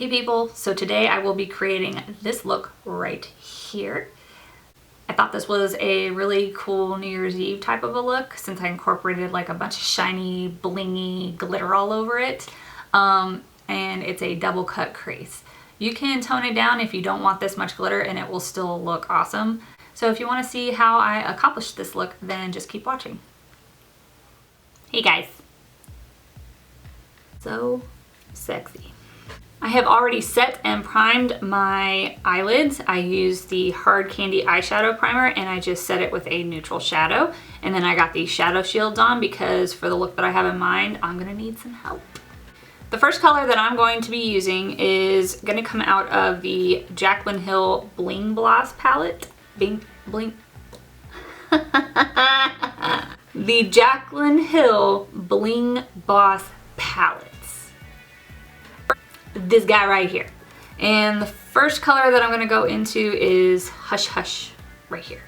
Hey people, so today I will be creating this look right here. I thought this was a really cool New Year's Eve type of a look since I incorporated like a bunch of shiny, blingy glitter all over it. And it's a double cut crease. You can tone it down if you don't want this much glitter and it will still look awesome. So if you want to see how I accomplished this look, then just keep watching. Hey guys. So sexy. I have already set and primed my eyelids. I used the Hard Candy eyeshadow primer and I just set it with a neutral shadow. And then I got these shadow shields on because for the look that I have in mind, I'm gonna need some help. The first color that I'm going to be using is gonna come out of the Jaclyn Hill Bling Gloss palette. Bling. The Jaclyn Hill Bling Gloss palette. This guy right here. And the first color that I'm going to go into is Hush Hush right here.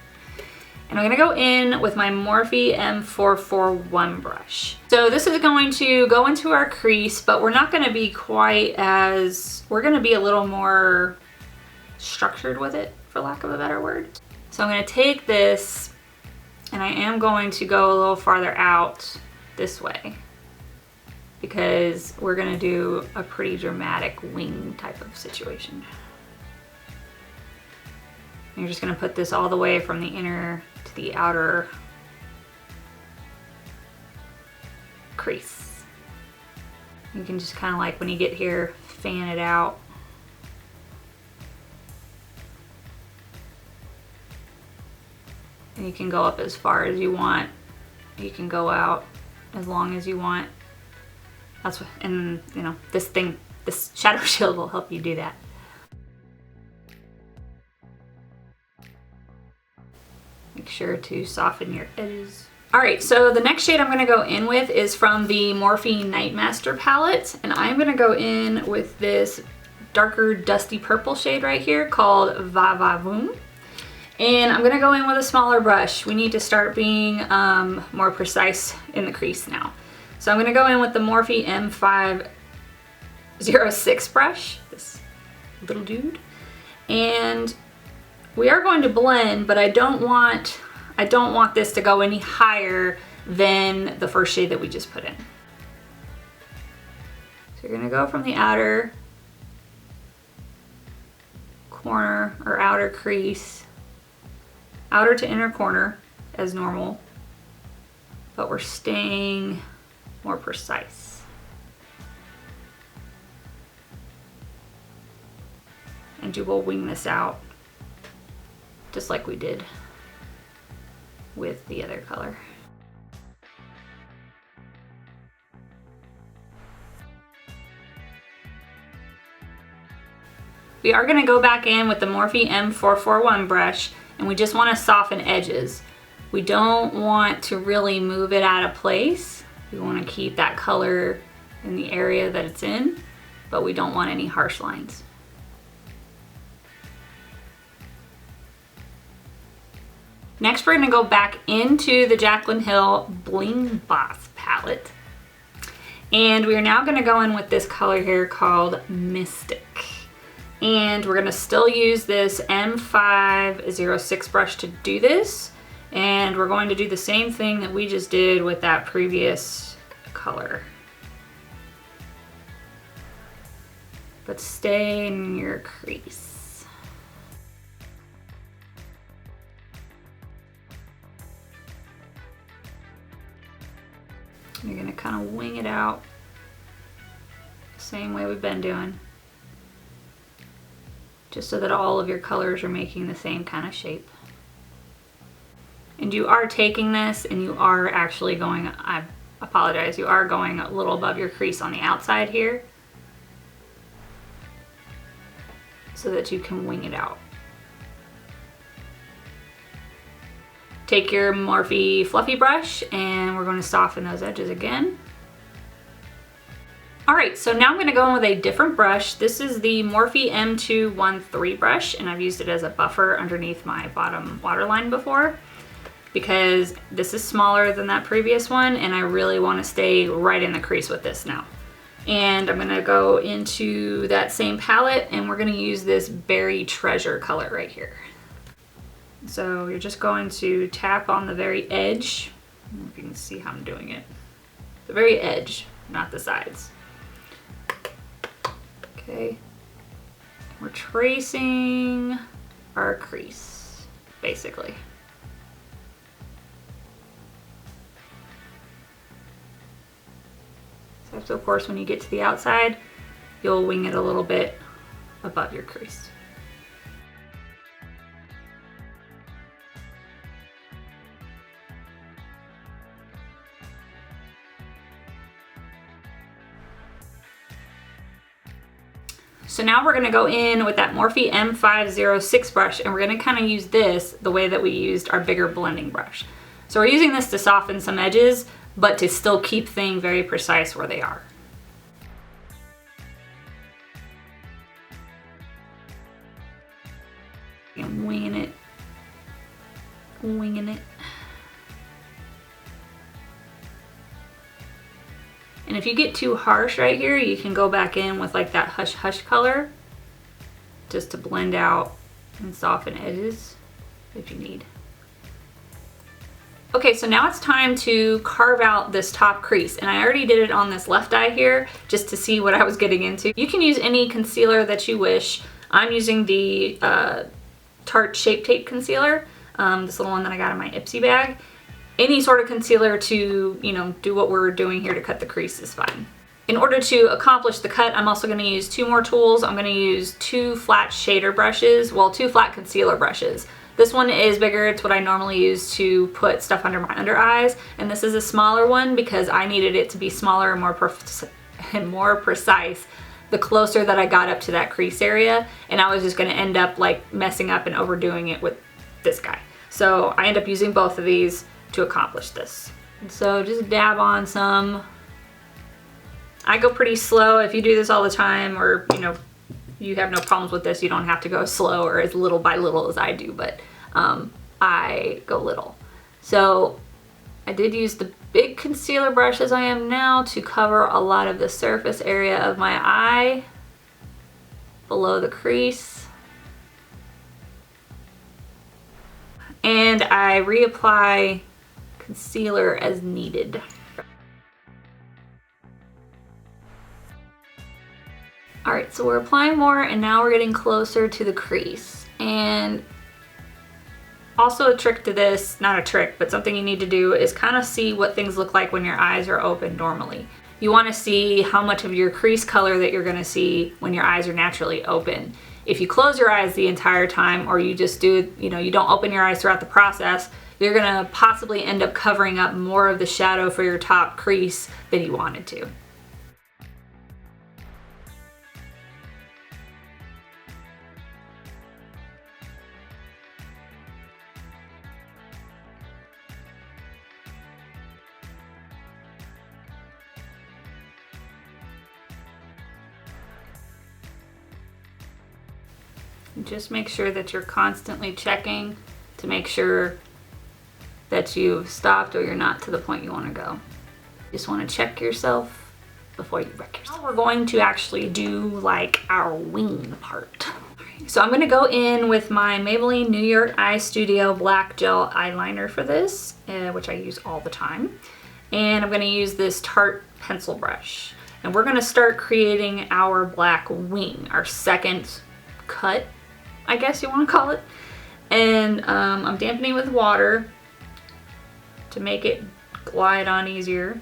And I'm going to go in with my Morphe M441 brush. So this is going to go into our crease, but we're not going to be quite as, we're going to be a little more structured with it, for lack of a better word. So I'm going to take this and I am going to go a little farther out this way, because we're gonna do a pretty dramatic wing type of situation. And you're just gonna put this all the way from the inner to the outer crease. You can just kind of like when you get here, fan it out. And you can go up as far as you want. You can go out as long as you want. That's what, and you know, this shadow shield will help you do that. Make sure to soften your edges. All right, so the next shade I'm gonna go in with is from the Morphe Nightmaster palette, and I'm gonna go in with this darker dusty purple shade right here called Voom. And I'm gonna go in with a smaller brush. We need to start being more precise in the crease now. So I'm gonna go in with the Morphe M506 brush, this little dude. And we are going to blend, but I don't want this to go any higher than the first shade that we just put in. So you're gonna go from the outer corner or outer crease, outer to inner corner as normal, but we're staying more precise. And you will wing this out just like we did with the other color. We are going to go back in with the Morphe M441 brush and we just want to soften edges. We don't want to really move it out of place. We want to keep that color in the area that it's in, but we don't want any harsh lines. Next, we're going to go back into the Jaclyn Hill Bling Gloss palette. And we are now going to go in with this color here called Mystic. And we're going to still use this M506 brush to do this. And we're going to do the same thing that we just did with that previous color. But stay in your crease. You're gonna kind of wing it out the same way we've been doing. Just so that all of your colors are making the same kind of shape. And you are taking this and you are actually going, I apologize, you are going a little above your crease on the outside here so that you can wing it out. Take your Morphe fluffy brush and we're going to soften those edges again. All right, so now I'm going to go in with a different brush. This is the Morphe M213 brush and I've used it as a buffer underneath my bottom waterline before, because this is smaller than that previous one and I really want to stay right in the crease with this now. And I'm gonna go into that same palette and we're gonna use this Berry Treasure color right here. So you're just going to tap on the very edge. I don't know if you can see how I'm doing it. The very edge, not the sides. Okay. We're tracing our crease, basically. So of course when you get to the outside, you'll wing it a little bit above your crease. So now we're gonna go in with that Morphe M506 brush and we're gonna kind of use this the way that we used our bigger blending brush. So we're using this to soften some edges, but to still keep things very precise where they are. And winging it, winging it. And if you get too harsh right here, you can go back in with like that Hush Hush color just to blend out and soften edges if you need. Okay, so now it's time to carve out this top crease, and I already did it on this left eye here just to see what I was getting into. You can use any concealer that you wish. I'm using the Tarte Shape Tape Concealer, this little one that I got in my Ipsy bag. Any sort of concealer to, you know, do what we're doing here to cut the crease is fine. In order to accomplish the cut, I'm also going to use two more tools. I'm going to use two flat shader brushes, well, two flat concealer brushes. This one is bigger. It's what I normally use to put stuff under my under eyes, and this is a smaller one because I needed it to be smaller and more precise the closer that I got up to that crease area, and I was just going to end up like messing up and overdoing it with this guy. So I end up using both of these to accomplish this. And so just dab on some. I go pretty slow. If you do this all the time, or you know, you have no problems with this, you don't have to go slow or as little by little as I do, but I go little. So I did use the big concealer brush as I am now to cover a lot of the surface area of my eye below the crease. And I reapply concealer as needed. All right, so we're applying more and now we're getting closer to the crease. And also a trick to this, not a trick, but something you need to do is kind of see what things look like when your eyes are open normally. You want to see how much of your crease color that you're going to see when your eyes are naturally open. If you close your eyes the entire time, or you just do, you know, you don't open your eyes throughout the process, you're gonna possibly end up covering up more of the shadow for your top crease than you wanted to. Just make sure that you're constantly checking to make sure that you've stopped or you're not to the point you want to go. You just want to check yourself before you wreck yourself. Now we're going to actually do like our wing part. So I'm going to go in with my Maybelline New York Eye Studio Black Gel Eyeliner for this, which I use all the time. And I'm going to use this Tarte pencil brush. And we're going to start creating our black wing, our second cut, I guess you want to call it. And I'm dampening with water to make it glide on easier.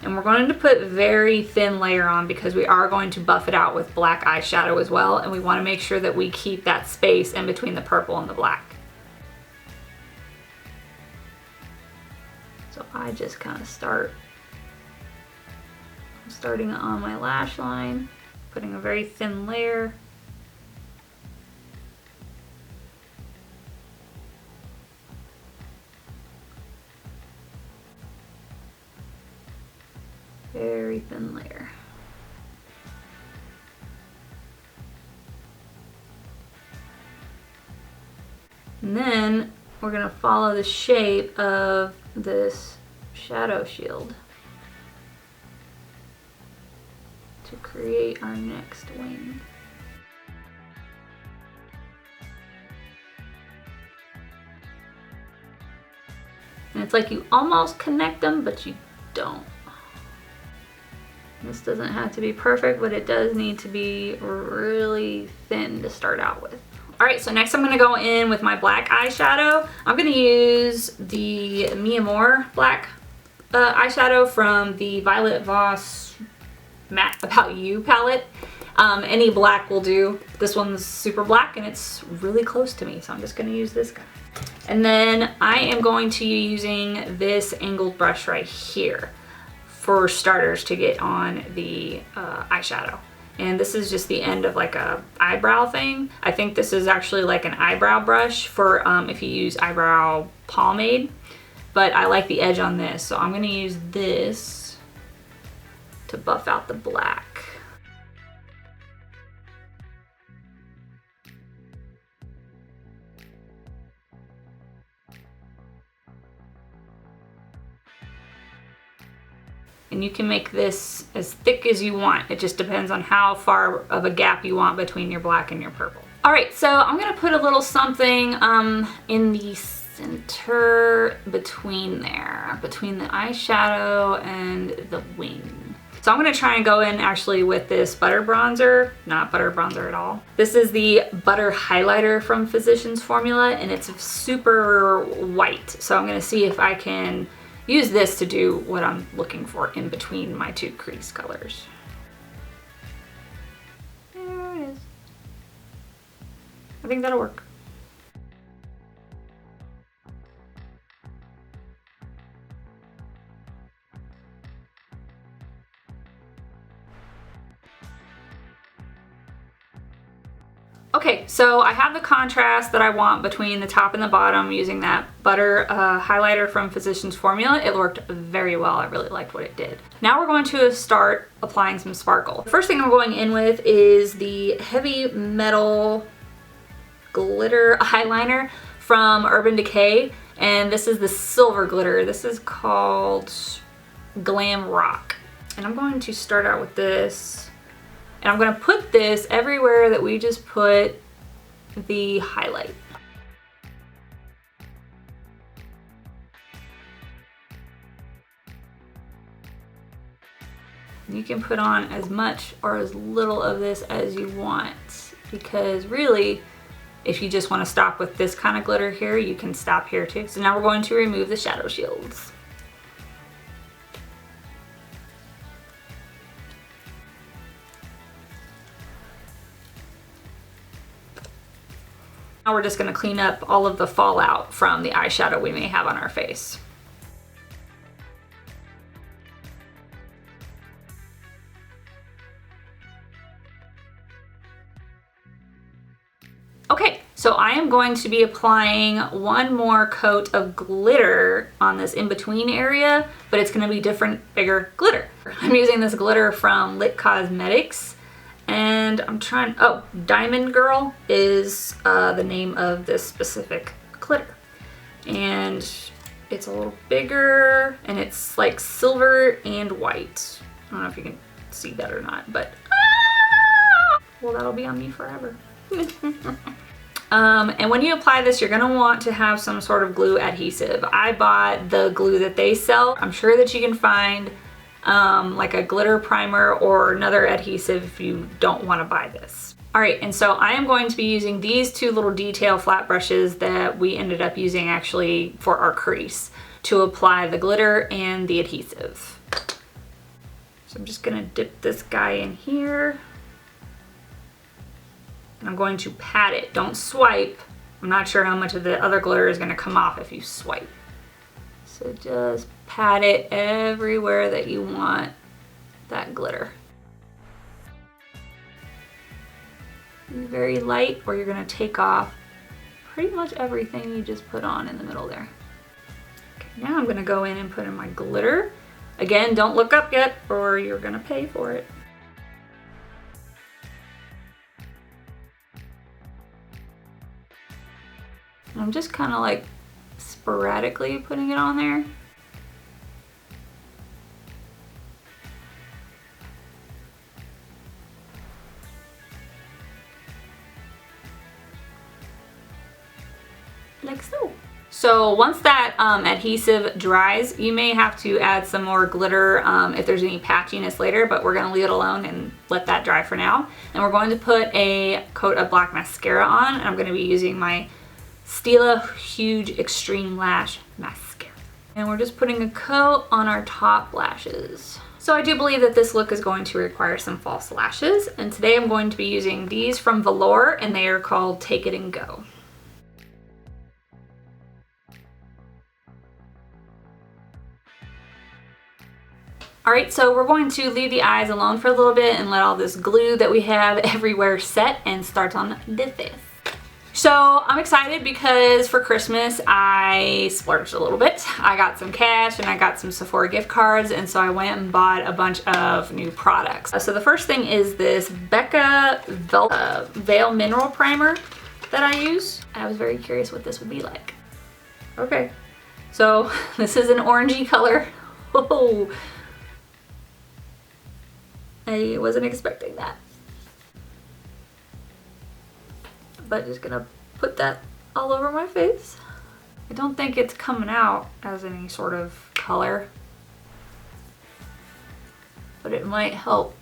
And we're going to put very thin layer on because we are going to buff it out with black eyeshadow as well, and we want to make sure that we keep that space in between the purple and the black. So I just kind of starting on my lash line, putting a very thin layer. Very thin layer. And then we're going to follow the shape of this shadow shield. create our next wing. And it's like you almost connect them, but you don't. This doesn't have to be perfect, but it does need to be really thin to start out with. All right, so next I'm gonna go in with my black eyeshadow. I'm gonna use the Amor black eyeshadow from the Violet Voss Matte About You palette. Any black will do. This one's super black and it's really close to me, so I'm just gonna use this guy. And then I am going to be using this angled brush right here for starters to get on the eyeshadow. And this is just the end of like a eyebrow thing. I think this is actually like an eyebrow brush for if you use eyebrow pomade, but I like the edge on this. So I'm gonna use this to buff out the black. And you can make this as thick as you want. It just depends on how far of a gap you want between your black and your purple. All right, so I'm gonna put a little something in the center between there, between the eyeshadow and the wing. So I'm gonna try and go in actually with this butter bronzer, not butter bronzer at all. This is the butter highlighter from Physicians Formula and it's super white. So I'm gonna see if I can use this to do what I'm looking for in between my two crease colors. There it is. I think that'll work. Okay, so I have the contrast that I want between the top and the bottom using that butter highlighter from Physicians Formula. It worked very well. I really liked what it did. Now we're going to start applying some sparkle. The first thing I'm going in with is the Heavy Metal Glitter Eyeliner from Urban Decay. And this is the silver glitter. This is called Glam Rock. And I'm going to start out with this. And I'm gonna put this everywhere that we just put the highlight. You can put on as much or as little of this as you want, because really, if you just wanna stop with this kind of glitter here, you can stop here too. So now we're going to remove the shadow shields. Now we're just going to clean up all of the fallout from the eyeshadow we may have on our face. Okay, so I am going to be applying one more coat of glitter on this in-between area, but it's going to be different, bigger glitter. I'm using this glitter from Lit Cosmetics. And I'm trying, oh, Diamond Girl is the name of this specific glitter. And it's a little bigger and it's like silver and white. I don't know if you can see that or not, but well, that'll be on me forever. And when you apply this, you're gonna want to have some sort of glue adhesive. I bought the glue that they sell. I'm sure that you can find like a glitter primer or another adhesive if you don't want to buy this. All right, and so I am going to be using these two little detail flat brushes that we ended up using actually for our crease to apply the glitter and the adhesive. So I'm just gonna dip this guy in here. And I'm going to pat it, don't swipe. I'm not sure how much of the other glitter is gonna come off if you swipe. So just pat it everywhere that you want that glitter. Be very light or you're gonna take off pretty much everything you just put on in the middle there. Okay, now I'm gonna go in and put in my glitter. Again, don't look up yet or you're gonna pay for it. I'm just kind of like sporadically putting it on there. like so. So once that adhesive dries, you may have to add some more glitter if there's any patchiness later, but we're gonna leave it alone and let that dry for now. And we're going to put a coat of black mascara on, and I'm gonna be using my Stila Huge Extreme Lash Mascara. And we're just putting a coat on our top lashes. So I do believe that this look is going to require some false lashes, and today I'm going to be using these from Velour, and they are called Take It and Go. Alright, so we're going to leave the eyes alone for a little bit and let all this glue that we have everywhere set and start on the face. So I'm excited because for Christmas I splurged a little bit. I got some cash and I got some Sephora gift cards, and so I went and bought a bunch of new products. So the first thing is this Becca Veil Mineral Primer that I use. I was very curious what this would be like. Okay, so this is an orangey color. Oh, I wasn't expecting that. But just gonna put that all over my face. I don't think it's coming out as any sort of color, but it might help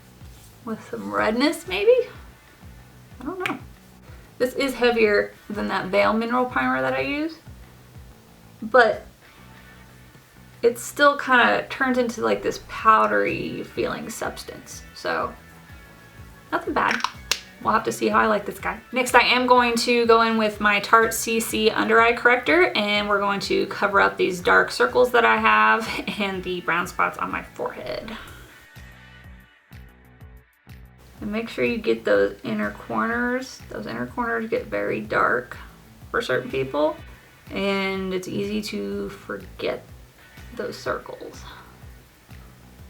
with some redness maybe? I don't know. This is heavier than that Veil Mineral Primer that I use, but it still kind of turns into like this powdery feeling substance. So nothing bad. We'll have to see how I like this guy. Next, I am going to go in with my Tarte CC Under Eye Corrector, and we're going to cover up these dark circles that I have and the brown spots on my forehead. And make sure you get those inner corners. Those inner corners get very dark for certain people, and it's easy to forget those circles.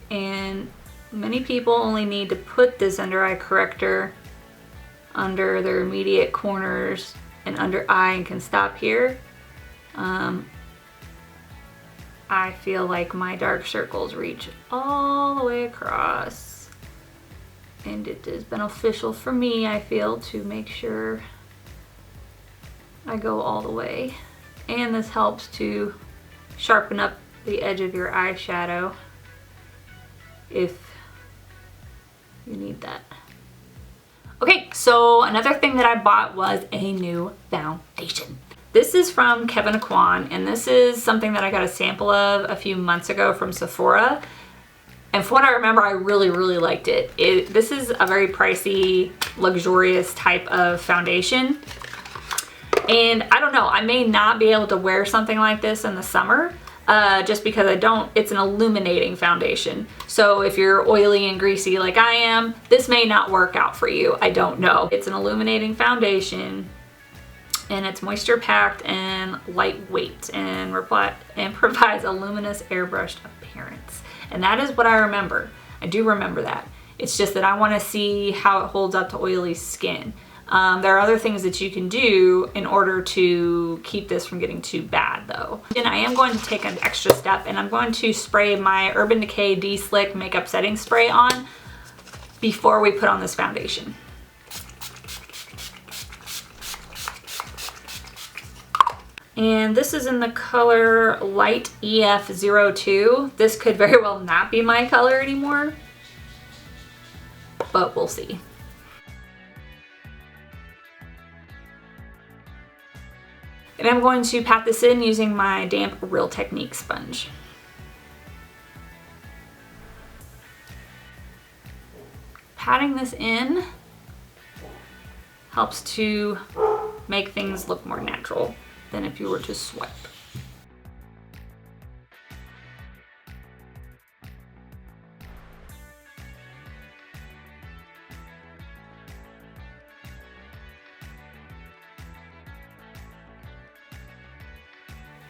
And many people only need to put this under eye corrector under their immediate corners and under eye and can stop here. I feel like my dark circles reach all the way across, and it is beneficial for me, I feel, to make sure I go all the way. And this helps to sharpen up the edge of your eyeshadow if you need that. Okay, so another thing that I bought was a new foundation. This is from Kevyn, and this is something that I got a sample of a few months ago from Sephora. And from what I remember, I really, really liked it. This is a very pricey, luxurious type of foundation. And I don't know, I may not be able to wear something like this in the summer. Just because it's an illuminating foundation. So if you're oily and greasy like I am, this may not work out for you. I don't know. It's an illuminating foundation, and it's moisture packed and lightweight and provides a luminous airbrushed appearance. And that is what I remember. I do remember that. It's just that I want to see how it holds up to oily skin. There are other things that you can do in order to keep this from getting too bad though. And I am going to take an extra step, and I'm going to spray my Urban Decay De-Slick Makeup Setting Spray on before we put on this foundation. And this is in the color Light EF02. This could very well not be my color anymore, but we'll see. And I'm going to pat this in using my damp Real Technique sponge. Patting this in helps to make things look more natural than if you were to swipe.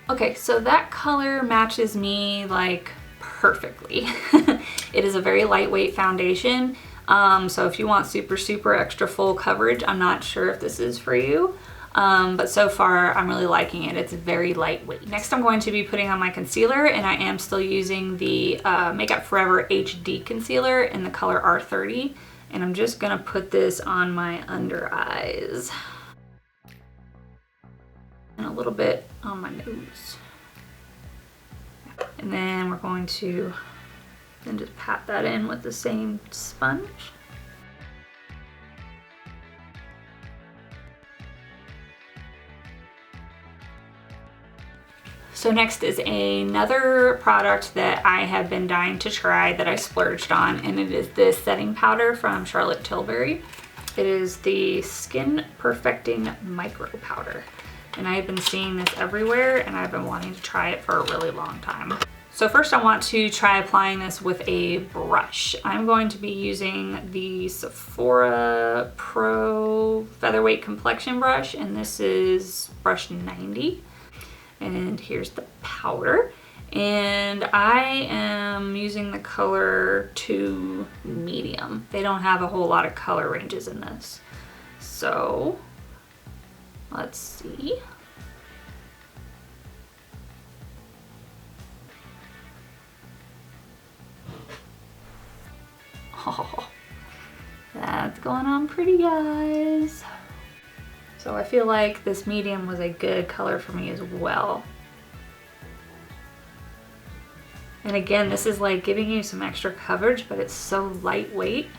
Okay, so that color matches me like perfectly. It is a very lightweight foundation. So if you want super, super extra full coverage, I'm not sure if this is for you. But so far I'm really liking it. It's very lightweight. Next I'm going to be putting on my concealer, and I am still using the Makeup Forever HD concealer in the color R30. And I'm just gonna put this on my under eyes. and a little bit on my nose. And then we're going to then just pat that in with the same sponge. So next is another product that I have been dying to try that I splurged on, and it is this setting powder from Charlotte Tilbury. It is the Skin Perfecting Micro Powder, and I have been seeing this everywhere and I've been wanting to try it for a really long time. So first I want to try applying this with a brush. I'm going to be using the Sephora Pro Featherweight Complexion Brush, and this is brush 90. And here's the powder. And I am using the color 2 medium. They don't have a whole lot of color ranges in this. So let's see. Oh, that's going on pretty, guys. So I feel like this medium was a good color for me as well. And again, this is like giving you some extra coverage, but it's so lightweight.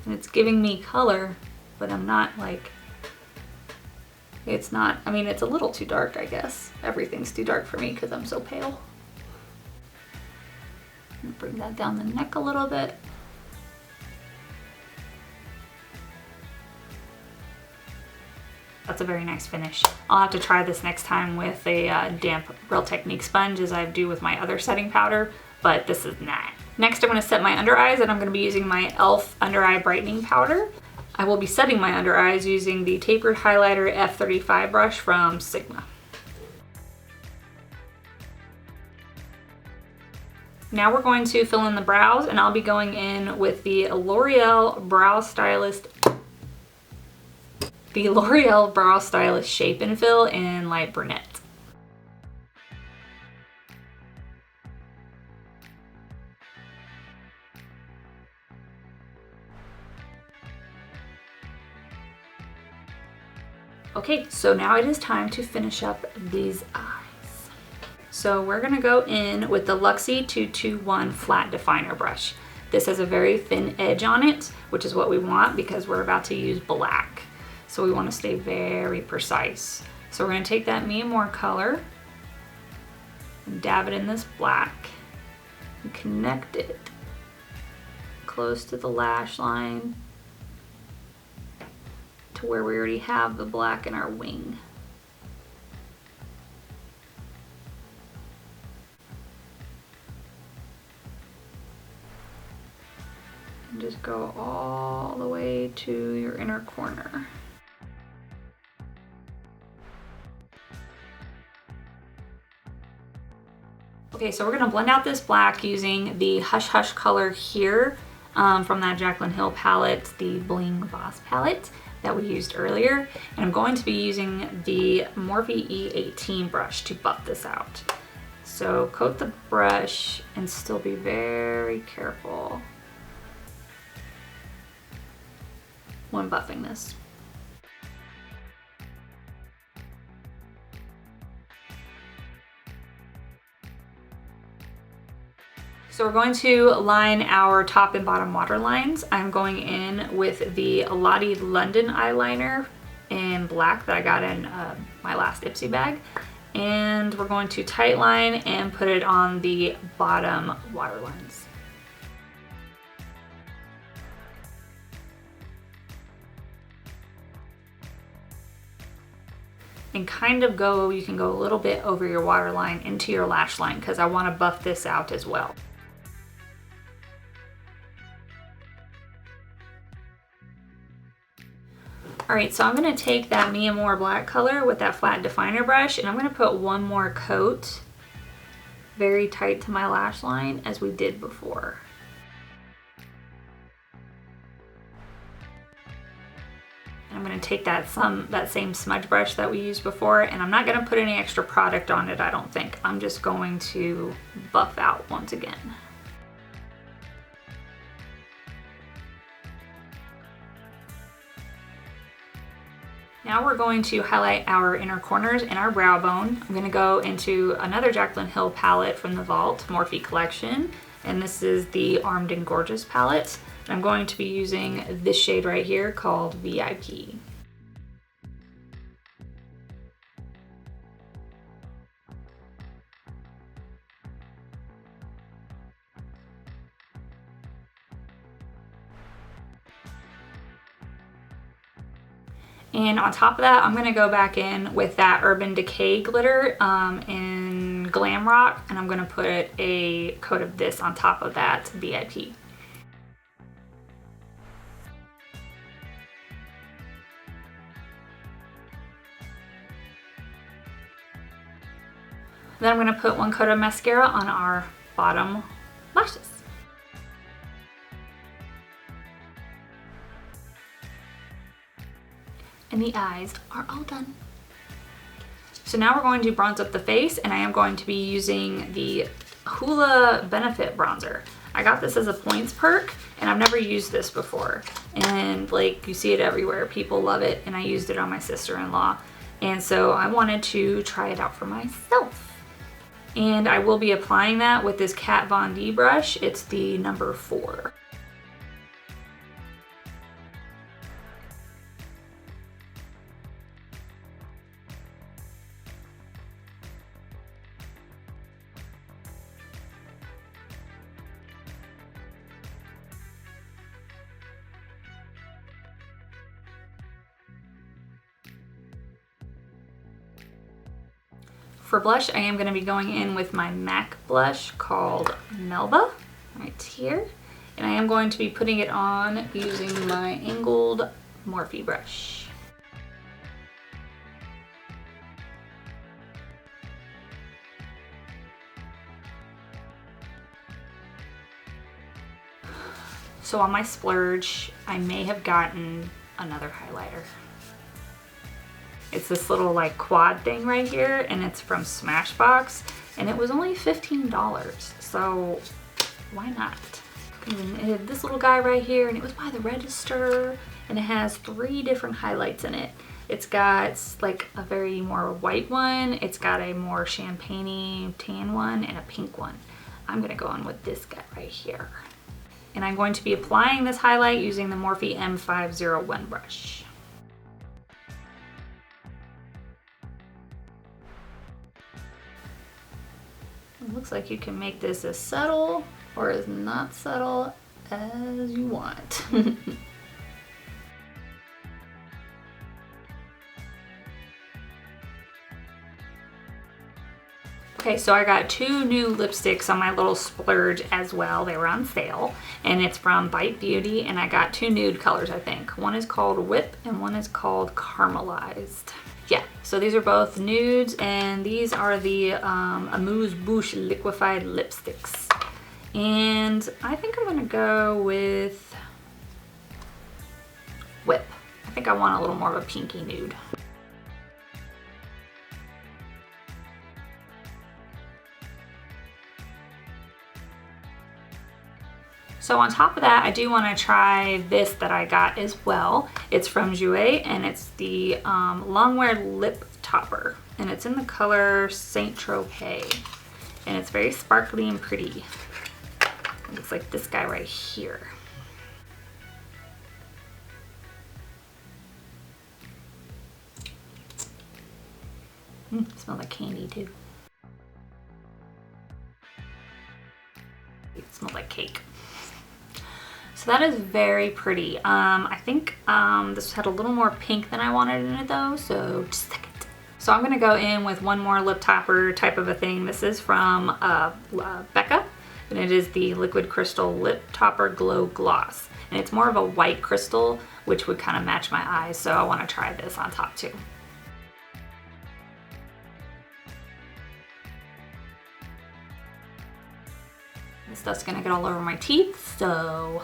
And it's giving me color, but I'm not like, it's not, I mean, it's a little too dark, I guess. Everything's too dark for me because I'm so pale. Bring that down the neck a little bit. That's a very nice finish. I'll have to try this next time with a damp Real Technique sponge as I do with my other setting powder, but this is not. Next I'm going to set my under eyes, and I'm going to be using my e.l.f. Under Eye Brightening Powder. I will be setting my under eyes using the Tapered Highlighter F35 brush from Sigma. Now we're going to fill in the brows, and I'll be going in with the L'Oreal Brow Stylist Shape and Fill in Light Brunette. Okay, so now it is time to finish up these eyes. So we're gonna go in with the Luxie 221 Flat Definer Brush. This has a very thin edge on it, which is what we want because we're about to use black. So we want to stay very precise. So we're going to take that Me and More color and dab it in this black and connect it close to the lash line to where we already have the black in our wing. And just go all the way to your inner corner. Okay, so we're gonna blend out this black using the Hush Hush color here from that Jaclyn Hill palette, the Bling Voss palette that we used earlier. And I'm going to be using the Morphe E18 brush to buff this out. So coat the brush and still be very careful when buffing this. So we're going to line our top and bottom water lines. I'm going in with the Lottie London Eyeliner in black that I got in my last Ipsy bag. And we're going to tight line and put it on the bottom water lines. And kind of go, you can go a little bit over your waterline into your lash line because I want to buff this out as well. Alright, so I'm going to take that Me and More black color with that flat definer brush, and I'm going to put one more coat very tight to my lash line as we did before. And I'm going to take that same smudge brush that we used before, and I'm not going to put any extra product on it, I don't think. I'm just going to buff out once again. Now we're going to highlight our inner corners and our brow bone. I'm going to go into another Jaclyn Hill palette from the Vault Morphe collection, and this is the Armed and Gorgeous palette. And I'm going to be using this shade right here called VIP. And on top of that, I'm gonna go back in with that Urban Decay glitter in Glam Rock, and I'm gonna put a coat of this on top of that VIP. Then I'm gonna put one coat of mascara on our bottom lashes. And the eyes are all done. So now we're going to bronze up the face, and I am going to be using the Hoola Benefit Bronzer. I got this as a points perk, and I've never used this before. And like, you see it everywhere, people love it, and I used it on my sister-in-law. And so I wanted to try it out for myself. And I will be applying that with this Kat Von D brush. It's the number 4. For blush, I am going to be going in with my MAC blush called Melba, right here. And I am going to be putting it on using my angled Morphe brush. So on my splurge, I may have gotten another highlighter. It's this little like quad thing right here, and it's from Smashbox, and it was only $15, so why not? And it had this little guy right here, and it was by the register, and it has 3 different highlights in it. It's got like a very more white one, it's got a more champagne-y tan one, and a pink one. I'm gonna go on with this guy right here. And I'm going to be applying this highlight using the Morphe M501 brush. It looks like you can make this as subtle or as not subtle as you want. Okay, so I got 2 new lipsticks on my little splurge as well. They were on sale, and it's from Bite Beauty, and I got 2 nude colors, I think. One is called Whip and one is called Caramelized. Yeah, so these are both nudes, and these are the Amuse Bouche liquefied lipsticks. And I think I'm gonna go with Whip. I think I want a little more of a pinky nude. So on top of that, I do want to try this that I got as well. It's from Jouer, and it's the Longwear Lip Topper. And it's in the color Saint Tropez. And it's very sparkly and pretty. It looks like this guy right here. Smells like candy too. It smells like cake. So that is very pretty. I think this had a little more pink than I wanted in it though, so just a second. So I'm gonna go in with one more lip topper type of a thing. This is from Becca, and it is the Liquid Crystal Lip Topper Glow Gloss. And it's more of a white crystal, which would kind of match my eyes, so I wanna try this on top too. This stuff's gonna get all over my teeth, so